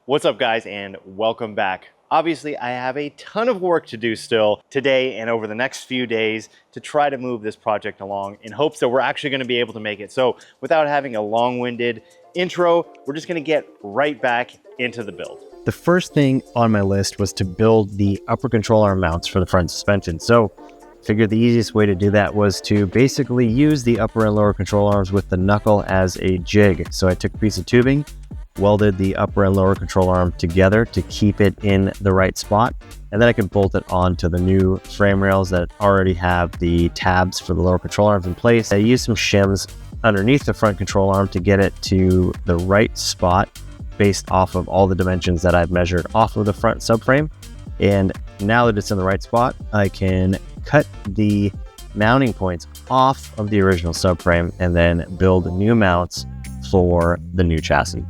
What's up, guys, and welcome back. Obviously, I have a ton of work to do still today and over the next few days to try to move this project along in hopes that we're actually going to be able to make it. So without having a long-winded intro, we're just going to get right back into the build. The first thing on my list was to build the upper control arm mounts for the front suspension. So I figured the easiest way to do that was to basically use the upper and lower control arms with the knuckle as a jig. So I took a piece of tubing, welded the upper and lower control arm together to keep it in the right spot, and then I can bolt it onto the new frame rails that already have the tabs for the lower control arms in place. I used some shims underneath the front control arm to get it to the right spot based off of all the dimensions that I've measured off of the front subframe. And now that it's in the right spot, I can cut the mounting points off of the original subframe and then build new mounts for the new chassis.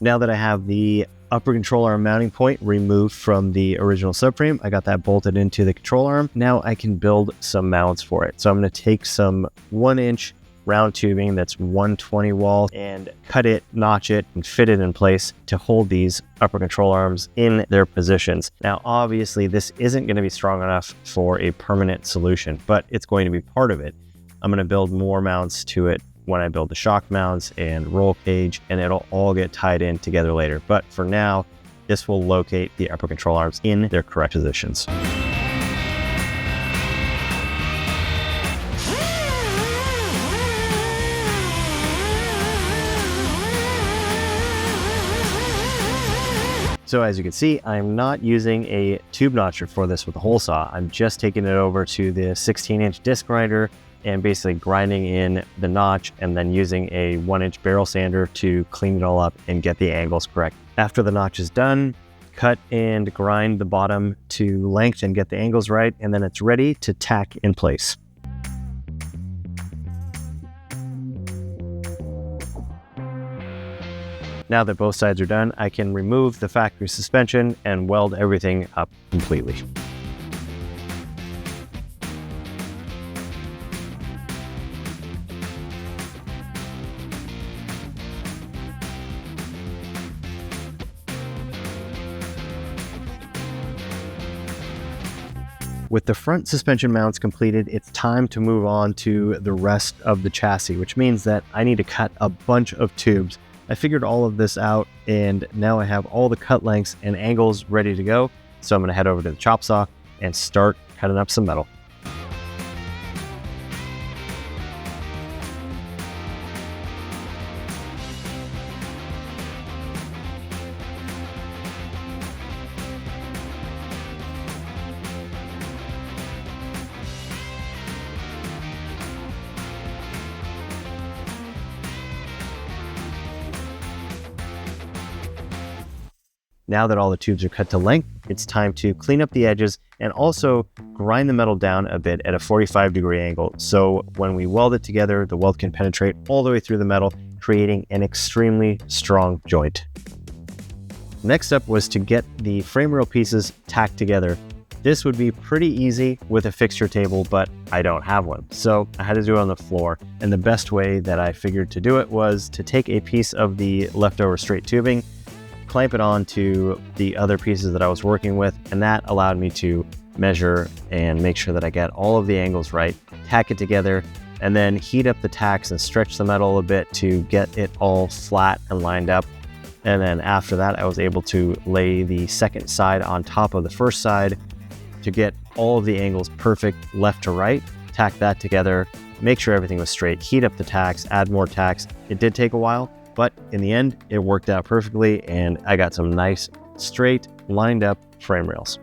Now that I have the upper control arm mounting point removed from the original subframe, I got that bolted into the control arm. Now I can build some mounts for it. So I'm going to take some 1-inch round tubing that's 120 wall and cut it, notch it, and fit it in place to hold these upper control arms in their positions. Now, obviously, this isn't going to be strong enough for a permanent solution, but it's going to be part of it. I'm going to build more mounts to it when I build the shock mounts and roll cage, and it'll all get tied in together later. But for now, this will locate the upper control arms in their correct positions. So as you can see, I'm not using a tube notcher for this with a hole saw. I'm just taking it over to the 16-inch disc grinder and basically grinding in the notch and then using a 1-inch barrel sander to clean it all up and get the angles correct. After the notch is done, cut and grind the bottom to length and get the angles right, and then it's ready to tack in place. Now that both sides are done, I can remove the factory suspension and weld everything up completely. With the front suspension mounts completed, it's time to move on to the rest of the chassis, which means that I need to cut a bunch of tubes. I figured all of this out, and now I have all the cut lengths and angles ready to go. So I'm going to head over to the chop saw and start cutting up some metal. Now that all the tubes are cut to length, it's time to clean up the edges and also grind the metal down a bit at a 45-degree angle. So when we weld it together, the weld can penetrate all the way through the metal, creating an extremely strong joint. Next up was to get the frame rail pieces tacked together. This would be pretty easy with a fixture table, but I don't have one. So I had to do it on the floor. And the best way that I figured to do it was to take a piece of the leftover straight tubing, clamp it onto the other pieces that I was working with, and that allowed me to measure and make sure that I get all of the angles right, tack it together, and then heat up the tacks and stretch the metal a bit to get it all flat and lined up. And then after that, I was able to lay the second side on top of the first side to get all of the angles perfect left to right, tack that together, make sure everything was straight, heat up the tacks, add more tacks. It did take a while, but in the end, it worked out perfectly, and I got some nice, straight, lined up frame rails.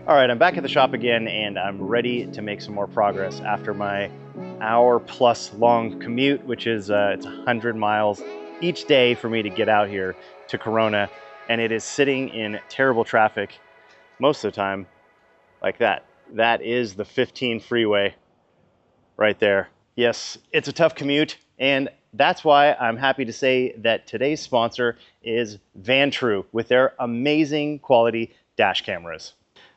All right, I'm back at the shop again and I'm ready to make some more progress after my hour-plus long commute, which is it's 100 miles each day for me to get out here to Corona, and it is sitting in terrible traffic most of the time like that. That is the 15 freeway right there. Yes, it's a tough commute, and that's why I'm happy to say that today's sponsor is Vantrue with their amazing quality dash cameras.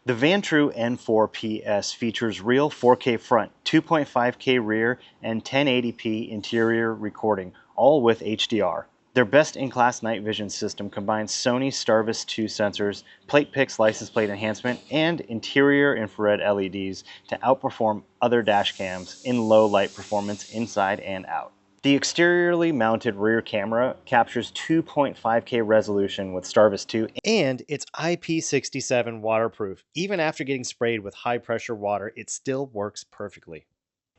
The Vantrue N4PS features real 4K front, 2.5K rear, and 1080p interior recording, all with HDR. Their best-in-class night vision system combines Sony Starvis 2 sensors, plate pix license plate enhancement, and interior infrared LEDs to outperform other dash cams in low light performance inside and out. The exteriorly mounted rear camera captures 2.5K resolution with Starvis 2, and it's IP67 waterproof. Even after getting sprayed with high pressure water, it still works perfectly.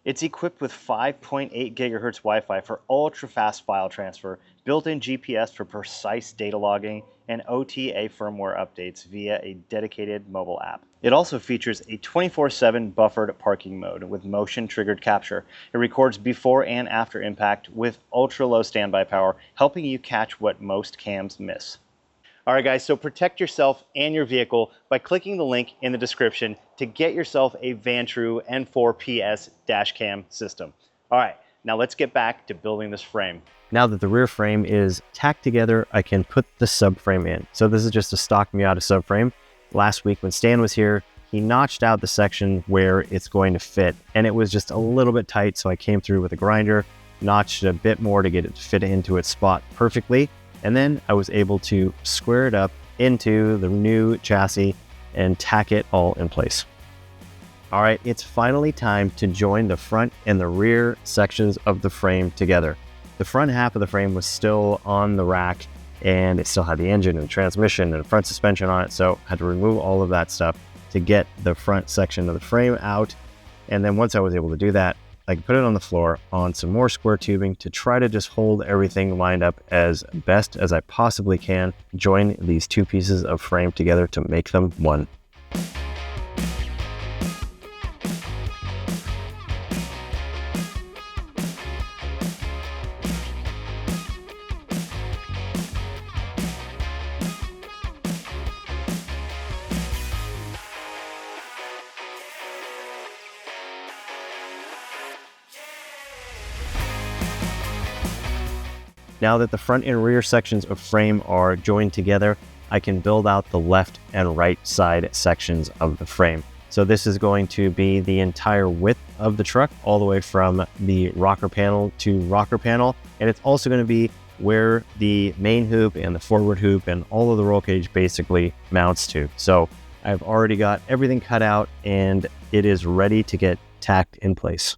It's equipped with 5.8 gigahertz Wi-Fi for ultra-fast file transfer, built-in GPS for precise data logging, and OTA firmware updates via a dedicated mobile app. It also features a 24/7 buffered parking mode with motion-triggered capture. It records before and after impact with ultra-low standby power, helping you catch what most cams miss. All right, guys, so protect yourself and your vehicle by clicking the link in the description to get yourself a Vantrue N4PS dash cam system. All right, now let's get back to building this frame. Now that the rear frame is tacked together, I can put the subframe in. So this is just a stock Miata subframe. Last week when Stan was here, he notched out the section where it's going to fit, and it was just a little bit tight, so I came through with a grinder, notched a bit more to get it to fit into its spot perfectly. And then I was able to square it up into the new chassis and tack it all in place. All right, it's finally time to join the front and the rear sections of the frame together. The front half of the frame was still on the rack, and it still had the engine and transmission and front suspension on it, so I had to remove all of that stuff to get the front section of the frame out. And then once I was able to do that, I can put it on the floor on some more square tubing to try to just hold everything lined up as best as I possibly can, join these two pieces of frame together to make them one. Now that the front and rear sections of frame are joined together, I can build out the left and right side sections of the frame. So this is going to be the entire width of the truck, all the way from the rocker panel to rocker panel. And it's also going to be where the main hoop and the forward hoop and all of the roll cage basically mounts to. So I've already got everything cut out and it is ready to get tacked in place.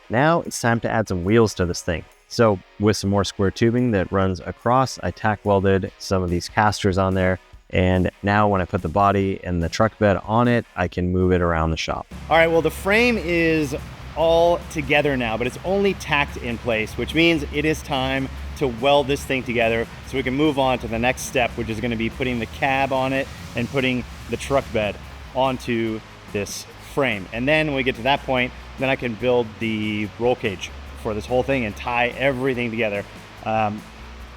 Now it's time to add some wheels to this thing. So with some more square tubing that runs across, I tack welded some of these casters on there. And now when I put the body and the truck bed on it, I can move it around the shop. All right, well, the frame is all together now, but it's only tacked in place, which means it is time to weld this thing together so we can move on to the next step, which is going to be putting the cab on it and putting the truck bed onto this frame. And then when we get to that point, then I can build the roll cage for this whole thing and tie everything together. I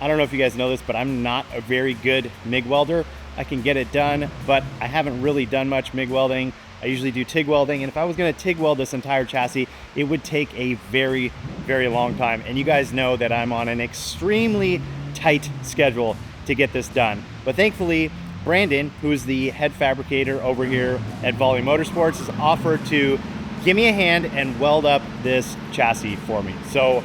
don't know if you guys know this, but I'm not a very good MIG welder. I can get it done, but I haven't really done much MIG welding. I usually do TIG welding, and if I was gonna TIG weld this entire chassis, it would take a very, very long time. And you guys know that I'm on an extremely tight schedule to get this done. But thankfully, Brandon, who's the head fabricator over here at Volley Motorsports, has offered to give me a hand and weld up this chassis for me. So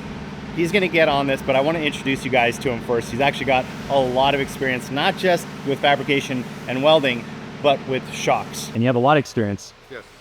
he's gonna get on this, but I wanna introduce you guys to him first. He's actually got a lot of experience, not just with fabrication and welding, but with shocks. And you have a lot of experience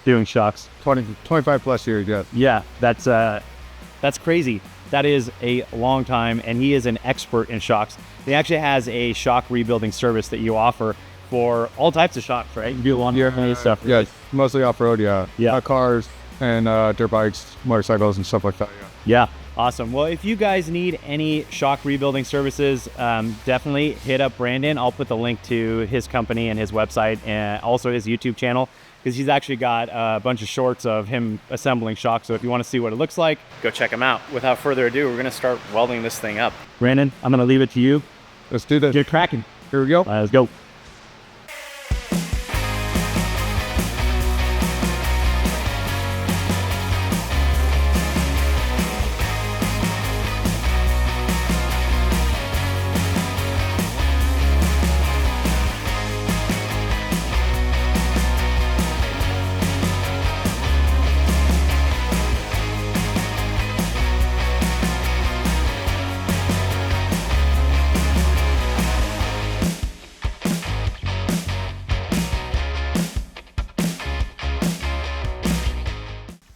doing shocks. 25 plus years, yes. Yeah, that's crazy. That is a long time, and he is an expert in shocks. He actually has a shock rebuilding service that you offer for all types of shocks, right? You do lawn stuff. Yeah, mostly off-road, yeah. Yeah. Cars and dirt bikes, motorcycles and stuff like that, Yeah. Awesome. Well, if you guys need any shock rebuilding services, definitely hit up Brandon. I'll put the link to his company and his website and also his YouTube channel, because he's actually got a bunch of shorts of him assembling shocks. So if you want to see what it looks like, go check him out. Without further ado, we're going to start welding this thing up. Brandon, I'm going to leave it to you. Let's do this. Get cracking. Here we go. Let's go.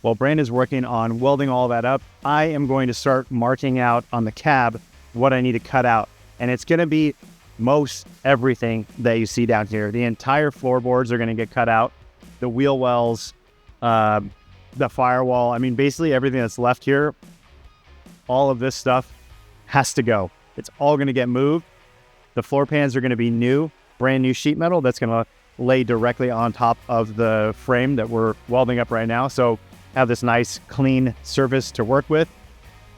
While Brandon's working on welding all that up, I am going to start marking out on the cab what I need to cut out. And it's gonna be most everything that you see down here. The entire floorboards are gonna get cut out. The wheel wells, the firewall. I mean, basically everything that's left here, all of this stuff has to go. It's all gonna get moved. The floor pans are gonna be new, brand new sheet metal that's gonna lay directly on top of the frame that we're welding up right now. So have this nice clean surface to work with.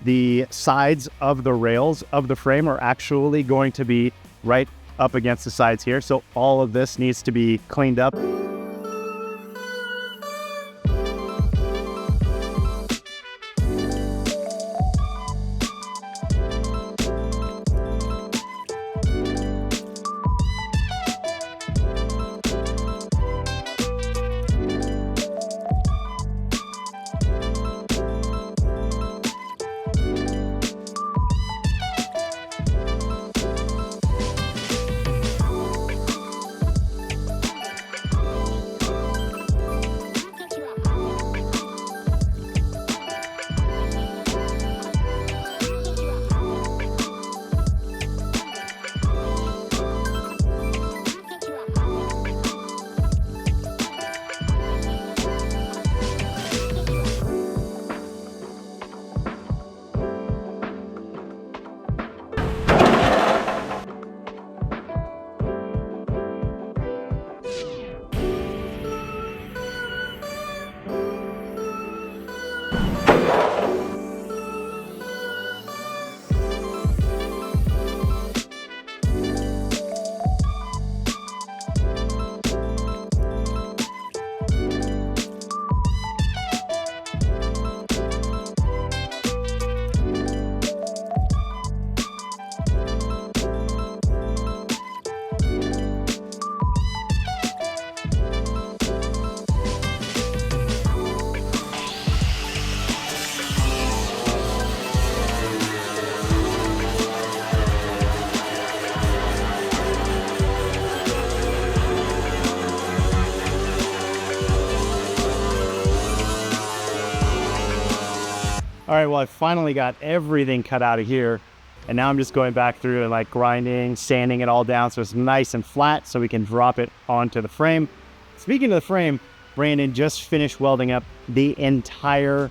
The sides of the rails of the frame are actually going to be right up against the sides here. So all of this needs to be cleaned up. All right, well, I finally got everything cut out of here. And now I'm just going back through and like grinding, sanding it all down so it's nice and flat so we can drop it onto the frame. Speaking of the frame, Brandon just finished welding up the entire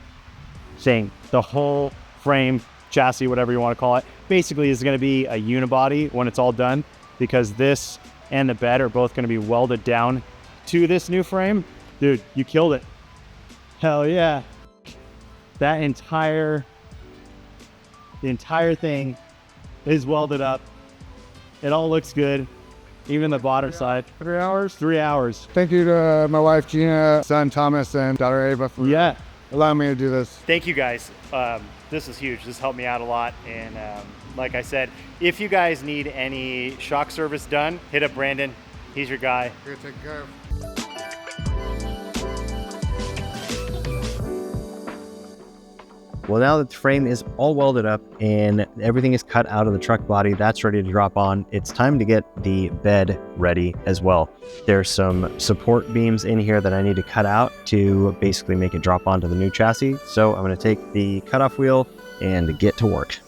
thing. The whole frame, chassis, whatever you want to call it. Basically, is going to be a unibody when it's all done, because this and the bed are both going to be welded down to this new frame. Dude, you killed it. Hell yeah. The entire thing is welded up. It all looks good. Even the bottom side. 3 hours? 3 hours. Thank you to my wife, Gina, son, Thomas, and daughter, Ava, for allowing me to do this. Thank you guys. This is huge. This helped me out a lot. And like I said, if you guys need any shock service done, hit up Brandon. He's your guy. Here, take care of. Well, now that the frame is all welded up and everything is cut out of the truck body, that's ready to drop on, it's time to get the bed ready as well. There's some support beams in here that I need to cut out to basically make it drop onto the new chassis. So I'm going to take the cutoff wheel and get to work.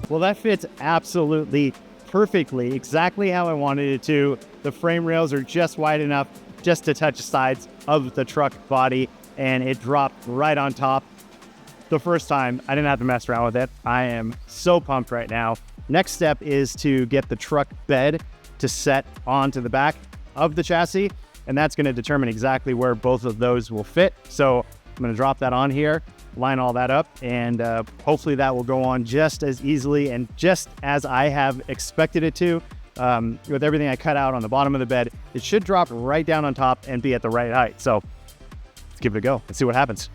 Well, that fits absolutely perfectly, exactly how I wanted it to. The frame rails are just wide enough just to touch the sides of the truck body, and it dropped right on top. The first time, I didn't have to mess around with it. I am so pumped right now. Next step is to get the truck bed to set onto the back of the chassis, and that's going to determine exactly where both of those will fit. So I'm going to drop that on here, line all that up, and hopefully that will go on just as easily and just as I have expected it to. With everything I cut out on the bottom of the bed, it should drop right down on top and be at the right height. So let's give it a go and see what happens.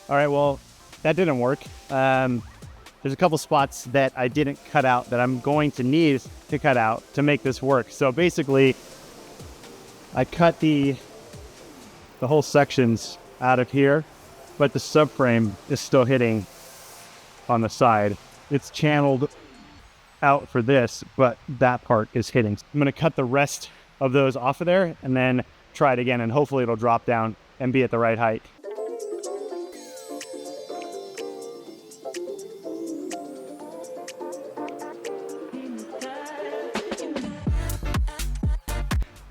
All right, well, that didn't work. There's a couple spots that I didn't cut out that I'm going to need to cut out to make this work. So basically, I cut the whole sections out of here, but the subframe is still hitting on the side. It's channeled out for this, but that part is hitting. I'm gonna cut the rest of those off of there and then try it again, and hopefully it'll drop down and be at the right height.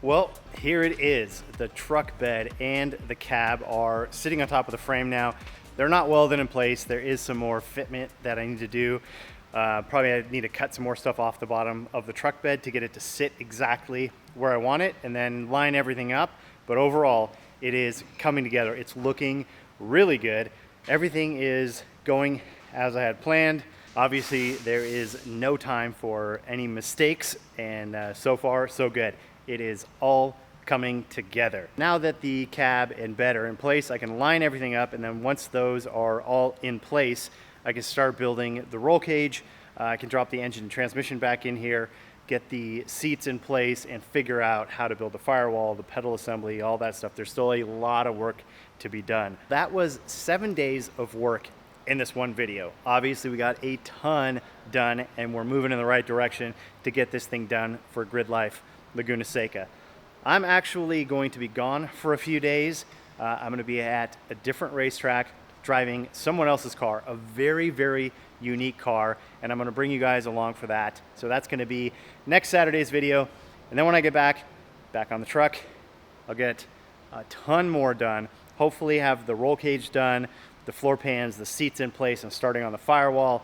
Well, here it is. The truck bed and the cab are sitting on top of the frame now. They're not welded in place. There is some more fitment that I need to do. Probably I need to cut some more stuff off the bottom of the truck bed to get it to sit exactly where I want it, and then line everything up. But overall, it is coming together. It's looking really good. Everything is going as I had planned. Obviously, there is no time for any mistakes, and so far, so good. It is all coming together. Now that the cab and bed are in place, I can line everything up, and then once those are all in place, I can start building the roll cage. I can drop the engine and transmission back in here, get the seats in place, and figure out how to build the firewall, the pedal assembly, all that stuff. There's still a lot of work to be done. That was 7 days of work in this one video. Obviously, we got a ton done, and we're moving in the right direction to get this thing done for Grid Life Laguna Seca. I'm actually going to be gone for a few days. I'm going to be at a different racetrack driving someone else's car, a very, very unique car, and I'm going to bring you guys along for that. So that's going to be next Saturday's video. And then when I get back on the truck, I'll get a ton more done. Hopefully have the roll cage done, the floor pans, the seats in place, and starting on the firewall.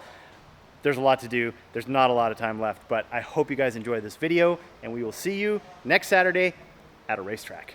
There's a lot to do. There's not a lot of time left, but I hope you guys enjoyed this video, and we will see you next Saturday at a racetrack.